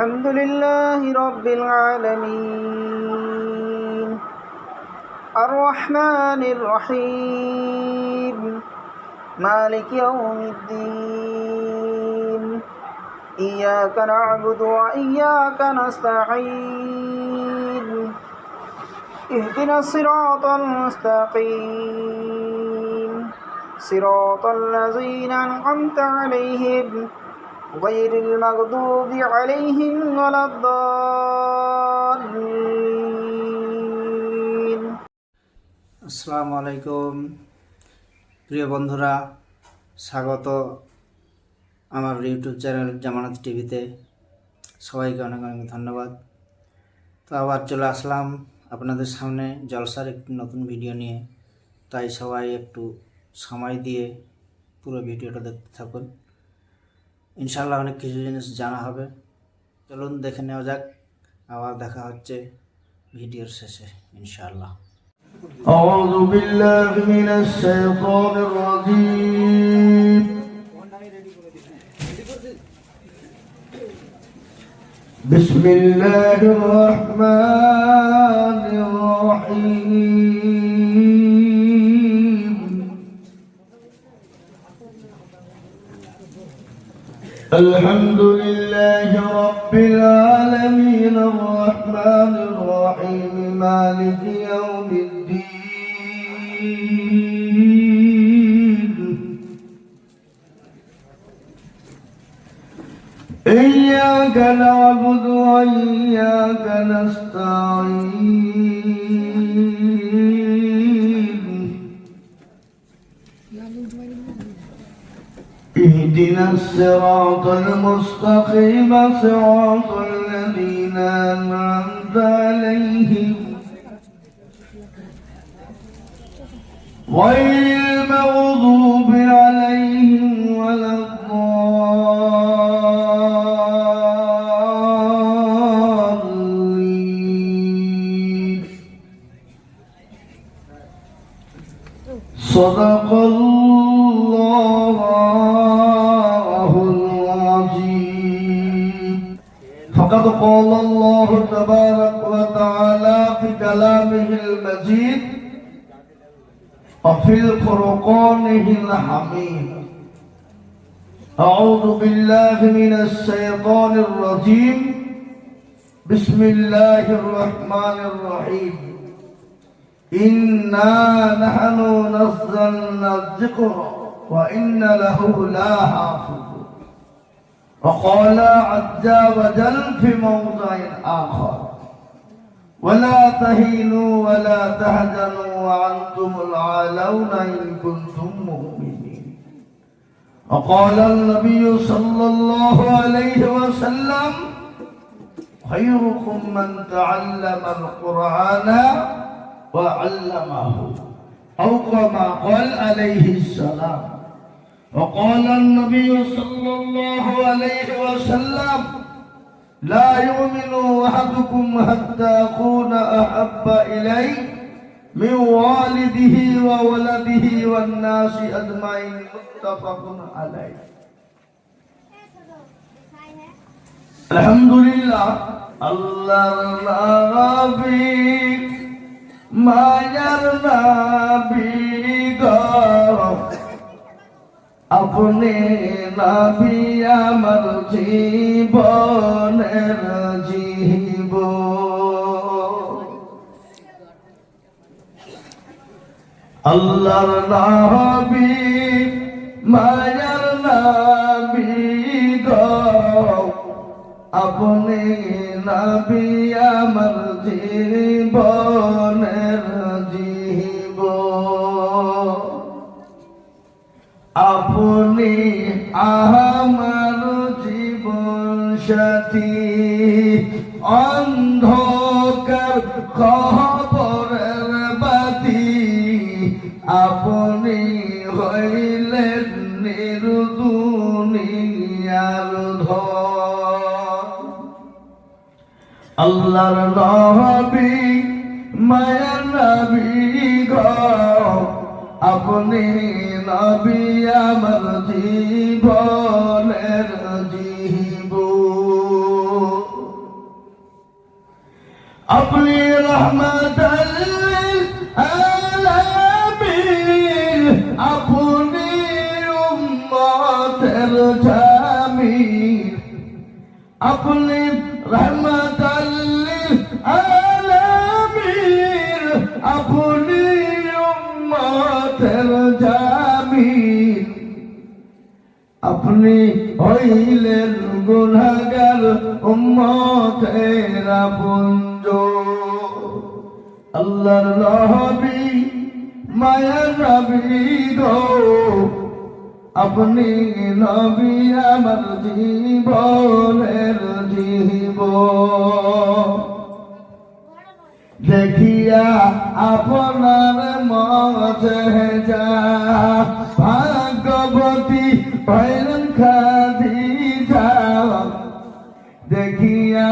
الحمد لله رب العالمين الرحمن الرحيم مالك يوم الدين إياك نعبد وإياك نستعين اهدنا الصراط المستقيم صراط الذين أنعمت عليهم غير المغضوب عليهم ولا الضالين। আসসালামু আলাইকুম প্রিয় বন্ধুরা, স্বাগত আমার ইউটিউব চ্যানেল জামানত টিভিতে। সবাইকে অনেক অনেক ধন্যবাদ। তো আবার চলে আসলাম আপনাদের সামনে জলসার একটি নতুন ভিডিও নিয়ে। তাই সবাই একটু সময় দিয়ে পুরো ভিডিওটা দেখতে থাকুন। ইনশাআল্লাহ অনেক কিছু জিনিস জানা হবে। চলুন দেখে নেওয়া যাক। আবার দেখা হচ্ছে ভিডিওর শেষে ইনশাআল্লাহ। أعوذ بالله من الشيطان الرجيم بسم الله الرحمن الرحيم الحمد لله رب العالمين الرحمن الرحيم مالك يوم الدين إياك نعبد وإياك نستعين اهدنا الصراط المستقيم صراط الذين أنعمت عليهم غير المغضوب عليهم ولا الضالين. صدق الله العظيم. فقد قال الله تبارك وتعالى في كلامه المجيد وفي الفرقانه الحميد. أعوذ بالله من الشيطان الرجيم. بسم الله الرحمن الرحيم. إنا نحن نزلنا الذكر وإن له لحافظون. وقال عز وجل في موضع آخر ولا تهينوا ولا تحزنوا وأنتم الأعلون إن كنتم مؤمنين. وقال النبي صلى الله عليه وسلم خيركم من تعلم القرآن وعلمه أو كما قال عليه السلام. وقال النبي صلى الله عليه وسلم لا يؤمن أحدكم حتى أكون أحب إليه من والده وولده والناس أجمعين. متفق عليه. الحمد لله. الله نبي মায়ার নবী গো আপনি নবী আমার জীবনের জীবন। আল্লাহর নবী মায়ার নবী গো আপনি নবী আমার জীবনের জীবন। আপনি আমার জীবন সাথী অন্ধকার খবরের বাতি আপনি হইলেন নির্দুনিয়ার ধন। আল্লাহর নবী মায়ার নবী গো আপনি নবী আমার জীবনের জীবন। अपनी रहमत आलमीन अपनी उम्मतेर जामीन अपनी रहमत आलमीन अपनी उम्मतेर जामीन अपनी हইলেন গুনাহগার উম্মতের আপনজন আল্লাহর নবী মায়ার নবী গো আপনি নবী আমার জীবনের জীবন দেখিয়া আপনার মাঝে যা ভাগ্যবতী হইলেন খাদিজা দেখিয়া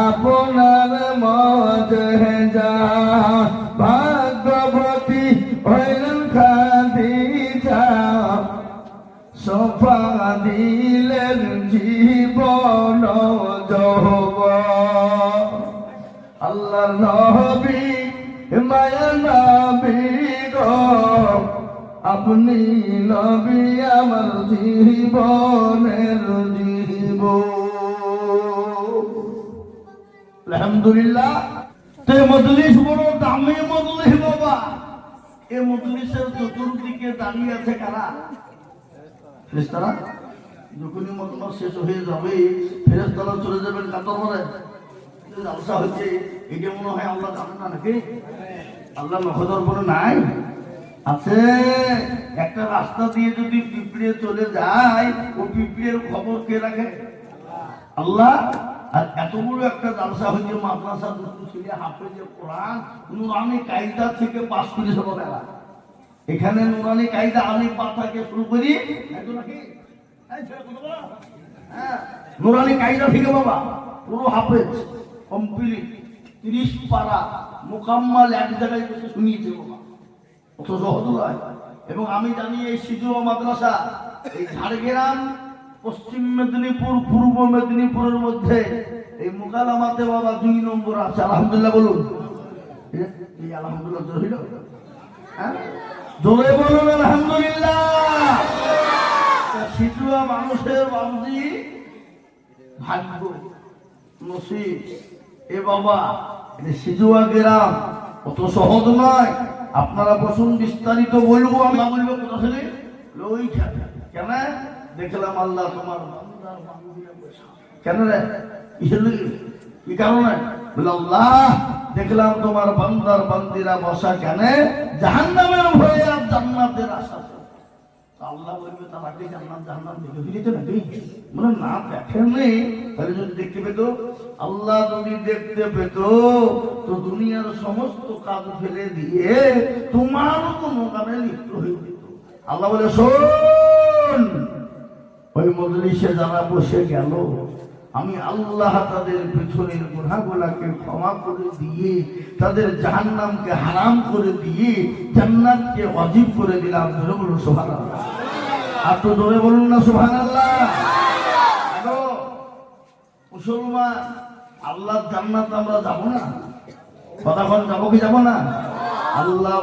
আপনার মাঝে যা ভাগ্যবতী হইলেন খাদিজা সোফা দিলেন জীবন যৌবন আল্লাহর নবী মায়া নবী গো আপনি নবী আমার জীবনের জীবন আলহামদুলিল্লাহ তো মজলিস বড় দামি মজলিস বাবা এই মজলিসের চতুর্দিকে দাঁড়িয়ে আছে কারা ফেরেশতারা যখনই মজলিস শেষ হয়ে যাবে ফেরেশতারা চলে যাবেন কাতর মরে জালসা হচ্ছে এটা মনে হয় আল্লাহ জানেন না নাকি আল্লাহ নখদর পরে নাই আছে একটা রাস্তা দিয়ে যদি পিঁপড়ে চলে যায় ও পিঁপড়ের খবর কে রাখে আল্লাহ আর এত বড় একটা জালসা হচ্ছে মাদ্রাসা দুটো ছেলে হাফেজে কোরআন নুরানি কায়দা থেকে পাস করে সবাই এখানে নুরানি কায়দা আলিফ বা থেকে শুরু করি নাকি নুরানি কায়দা থেকে বাবা পুরো হাফেজ কমপ্লিট 30 পারা মুকাম্মাল এক জায়গায় বসে শুনিয়েছে বাবা অত সহজ নয় এবং আমি জানি এই সিজুয়া মাদ্রাসা এই ঝাড়গ্রাম পশ্চিম মেদিনীপুর পূর্ব মেদিনীপুরের মধ্যে এই মুকালামাতে বাবা 2 নম্বর আছে আলহামদুলিল্লাহ বলুন এই আলহামদুলিল্লাহ জোরে হলো হ্যাঁ জোরে বলুন আলহামদুলিল্লাহ সিজুয়া মানুষের বাবজি ভাগ্য নসিব এ বাবা সিজুয়া গ্রাম অত সহজ নয় আপনারা বসুন বিস্তারিত বলবো আমি বলবো কোথা থেকে ওই কেন দেখলাম আল্লাহ তোমার কেন রে কি কারণে বলে আল্লাহ দেখলাম তোমার বান্দার বান্দিরা বসা কেন জাহান্নামের ভয়ে আর জান্নাতের আশা আল্লাহ বলবে তাকে জান্নাত জাহান্নাম দেখে ফিরেছে নাকি মানে না দেখেননি তাহলে যদি দেখতে পেত আল্লাহ যদি দেখতে পেত তো দুনিয়ার সমস্ত কাজ ফেলে দিয়ে তোমারও কোনো কামে লিপ্ত হয়ে যেত আল্লাহ বলে শোন ওই মজলিসে যারা বসে গেল আমি আল্লাহ তাদের পিছনের গুনাহগুলোকে ক্ষমা করে দিয়ে তাদের জাহান্নামকে হারাম করে দিয়ে জান্নাতকে ওয়াজিব করে দিলাম জোরে বলুন সুবহানাল্লাহ আর তো জোরে বলুন না সুবহানাল্লাহ মুসলমান আল্লাহর জান্নাত আমরা যাব না কতক্ষণ যাব কি যাব না আল্লাহ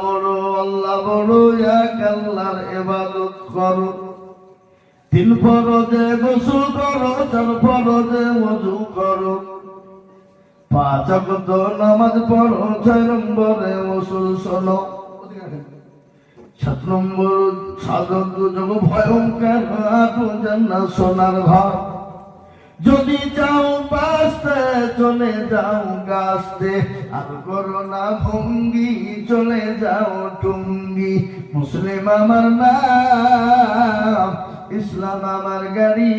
বড় এক আল্লাহর ইবাদত করো 3 ফরজে গোসল করো 4 ফরজে ওযু করো 5 ওয়াক্ত নামাজ পড়ো 6 নম্বরে ওসুল শোনো 7 নম্বর সাধক যোগ ভয়ঙ্কর আটু জান্নাত সোনার ঘর যদি যাও বাঁচতে চলে যাও গাছতে আর করো না ভঙ্গি চলে যাও টুঙ্গি মুসলিম আমার নাম ইসলাম আমার গাড়ি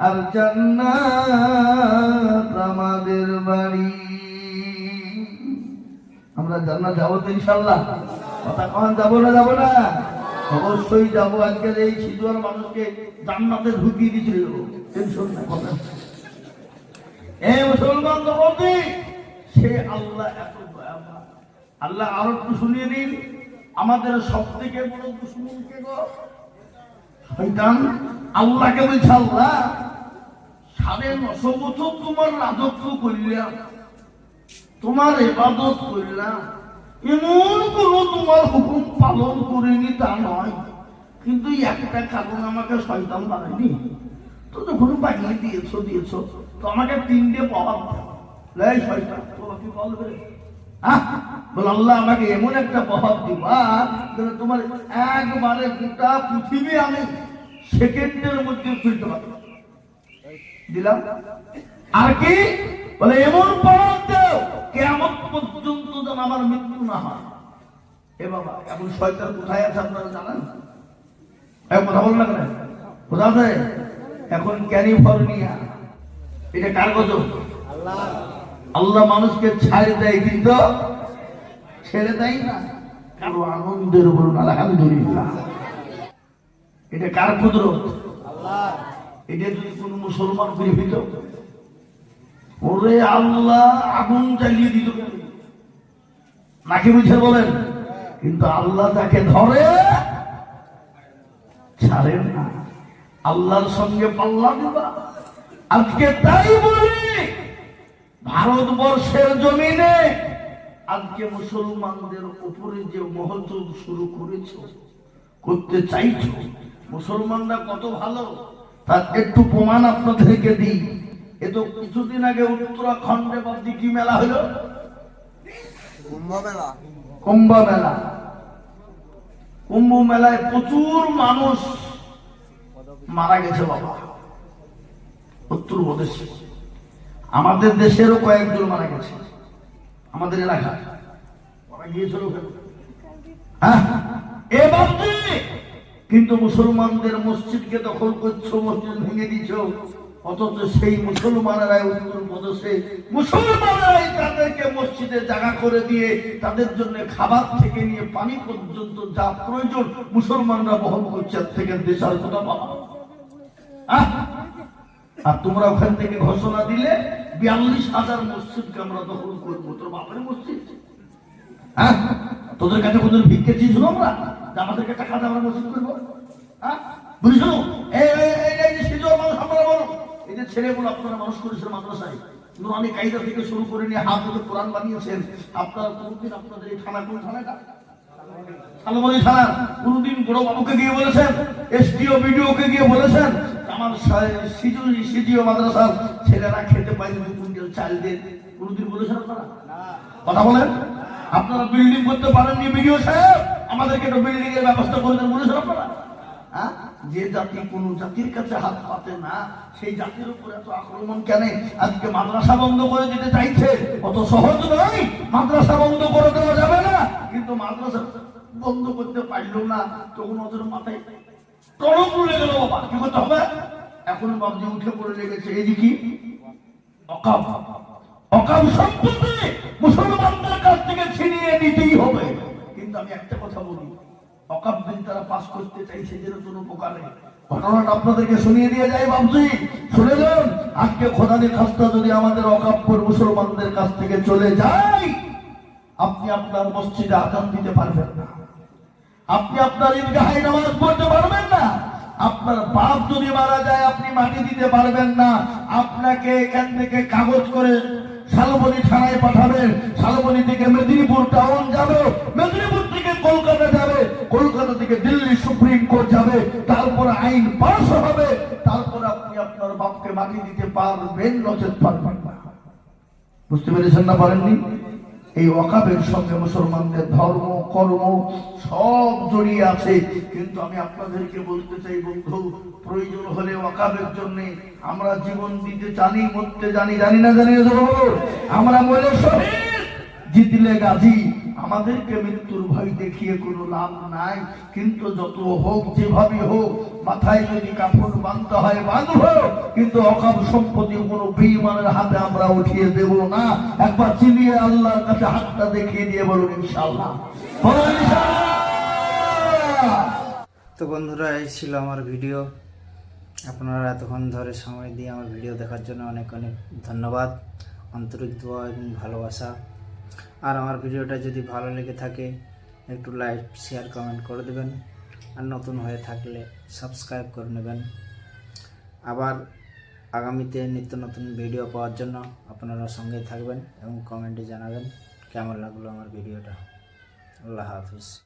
আর জান্নাত আমাদের বাড়ি আমরা জান্নাত যাবো তো ইনশাআল্লাহ কথা কখন যাবো না অবশ্যই যাবো আজকে এই সিজুয়ার মানুষকে জান্নাতে ঢুকিয়ে দিয়েছিল টেনশন না কথা এই মুসলমান জগতে সে আল্লাহ এত দয়াবান আল্লাহ আরো একটু শুনিয়ে দিন আমাদের সবথেকে বড় দুশমন কে গো শয়তান আল্লাহকে বলছে আল্লাহ 950 বছর তোমার রাজত্ব করলাম তোমার ইবাদত করলাম, এমন কোনো তোমার হুকুম পালন করিনি তা নয়, কিন্তু একটা কারণ আমাকে শয়তান বানায়নি। তো যখন বানিয়ে দিয়েছো তো আমাকে 3টে প্রভাব দাও। লাই শয়তান তোমাকে বলবে, বল আল্লাহ আমাকে এমন একটা প্রভাব দিবা যেন তোমার একবারে গোটা পৃথিবী আমি সেকেন্ডের মধ্যে ফিরতে পারবো। দিলাম। আর কি বলে, এমন প্রভাব দাও কিয়ামত পর্যন্ত যেন আমার মৃত্যু না হয়। এ বাবা, এখন শয়তান কোথায় আছে আপনারা জানেন? কথা বল না কেন? কোথা আছে? এখন ক্যালিফোর্নিয়া। এটা কার গজব? আল্লাহ মানুষকে ছাড় দেয়, কিন্তু ছেড়ে দেয় না কারো আনন্দের উপর। আলহামদুলিল্লাহ। এটা কার কুদরত? এটা যদি কোন মুসলমান গৃহীত, ওরে আল্লাহ আগুন জ্বালিয়ে দিত নাকি, বুঝে বলেন? কিন্তু আল্লাহ তাকে ধরে ছাড়েন না। আল্লাহর সঙ্গে পাল্লা দিবা। আজকে তাই বলি, ভারতবর্ষের জমিনে আজকে মুসলমানদের উপরে যে মহজুদ শুরু করেছো, করতে চাইছো, মুসলমানরা কত ভালো তার একটু প্রমাণ আপনাদেরকে দিই। এ তো কিছুদিন আগে উত্তরাখণ্ডে বাদি কি মেলা হলো? কুম্ভ মেলা। কুম্ভ মেলায় প্রচুর মানুষ মারা গেছে বাবা, উত্তরপ্রদেশে। আমাদের দেশেরও কয়েকজন মারা গেছে, আমাদের এলাকায় মারা গিয়েছিল। কিন্তু মুসলমানদের মসজিদকে দখল করছো, মসজিদ ভেঙে দিচ্ছ, অথচ সেই মুসলমানেরাই উত্তরপ্রদেশে মুসলমানেরাই তাদেরকে মসজিদে জায়গা করে দিয়ে তাদের জন্য খাবার থেকে নিয়ে পানি পর্যন্ত যা প্রয়োজন মুসলমানরা বহন করছে। থেকে দেশের কথা বলা, আর তোমরা ওখান থেকে ঘোষণা দিলে 42,000 মসজিদকে আমরা দখল করবো। তোর বাপের মসজিদ? তোদের কাছে কোন ভিক্ষে চেয়েছিল আমরা যে আমাদেরকে টাকা দিয়ে আমরা মসজিদ করবো? বুঝছো? এই যে ছেলেগুলো আপনারা মানুষ করেছেন মাদ্রাসায়, নুরানি কায়দা থেকে শুরু করে নিয়ে হাফেজে কোরআন বানিয়েছেন। আপনারা কোনদিন আপনাদের এই থানা, কোন থানাটা? শালবনী থানা। কোনদিন বড় বাবুকে গিয়ে বলেছেন, এসডিও বিডিও কে গিয়ে বলেছেন আমার সিজিও মাদ্রাসার ছেলেরা খেতে পায়নি 2 কুইন্টাল চাল দিয়ে? কোনদিন বলেছেন আপনারা? কথা বলেন। আপনারা বিল্ডিং করতে পারেননি, বিডিও সাহেব আমাদেরকে একটা বিল্ডিং এর ব্যবস্থা করে দেন, বলেছেন আপনারা? যে জাতি কোন জাতির কাছে হাত পাতে না, সেই জাতির উপর এত আক্রমণ কেন? আজকে মাদ্রাসা বন্ধ করে দিতে চাইছে, অত সহজ নয়। মাদ্রাসা বন্ধ করে দেওয়া যাবে না, কিন্তু মাদ্রাসা বন্ধ করতে পারলো না, তখন ওদের মাথায় টনক তুলে গেল। বাবা কি করতে হবে? এখন বাবজি উঠে পড়ে লেগেছে, এই যে কি অকাব, অকাব সম্পত্তি মুসলমানদের কাছ থেকে ছিনিয়ে নিতেই হবে। কিন্তু আমি একটা কথা বলি, অকাব বিল তারা পাস করতে চাইছে যে কোনো প্রকারে। ঘটনাটা আপনাদেরকে শুনিয়ে দিয়ে যায় বাবজি, শুনে যান। আজকে খোদানি খাস্তা যদি আমাদের অকাব্যর মুসলমানদের কাছ থেকে চলে যায়, আপনি আপনার মসজিদে আযান দিতে পারবেন না, আপনি আপনার ঈদগাহে নামাজ পড়তে পারবেন না, আপনার বাপ যদি মারা যায় আপনি মাটি দিতে পারবেন না। আপনাকে এখান থেকে কাগজ করে শালবনী থানায় পাঠাবেন, শালবনী থেকে মেদিনীপুর টাউন যাবে, মেদিনীপুর থেকে কলকাতা যাবে, কলকাতা থেকে দিল্লি সুপ্রিম কোর্ট যাবে, তারপর আইন পাস হবে, তারপর আপনি আপনার বাপকে মাটি দিতে পারবেন, নচেত পারবেন না। বুঝতে পেরেছেন না? পারেননি? এই ওয়াকাবের সঙ্গে মুসলমানদের ধর্ম কর্ম সব জড়িয়ে আছে। কিন্তু আমি আপনাদেরকে বলতে চাই বন্ধু, প্রয়োজন হলে ওয়াকাবের জন্য আমরা জীবন দিতে জানি, মরতে জানি, জানি না জানি আমরা মরে শহীদ, জিতলে গাজী। আমাদেরকে মৃত্যুর ভয় দেখিয়ে কোনো লাভ নাই। কিন্তু যত হোক, যেভাবে হোক, মাথায় যদি কাপড় বাঁধতে হয় বাঁধবো, কিন্তু অকাব সম্পত্তি কোনো বেঈমানের হাতে আমরা উঠিয়ে দেব না। একবার চিনিয়ে আল্লাহর কাছে হাতটা দেখিয়ে দিয়ে বলুন ইনশাআল্লাহ। তো বন্ধুরা, এই ছিল আমার ভিডিও। আপনারা এতক্ষণ ধরে সময় দিয়ে আমার ভিডিও দেখার জন্য অনেক অনেক ধন্যবাদ, আন্তরিক দোয়া এবং ভালোবাসা। আর আমার ভিডিওটা যদি ভালো লেগে থাকে একটু লাইক শেয়ার কমেন্ট করে দেবেন, আর নতুন হয়ে থাকলে সাবস্ক্রাইব করে নেবেন। আবার আগামীতে নিত্য নতুন ভিডিও পাওয়ার জন্য আপনারা সঙ্গেই থাকবেন এবং কমেন্টে জানাবেন কেমন লাগলো আমার ভিডিওটা। আল্লাহ হাফিজ।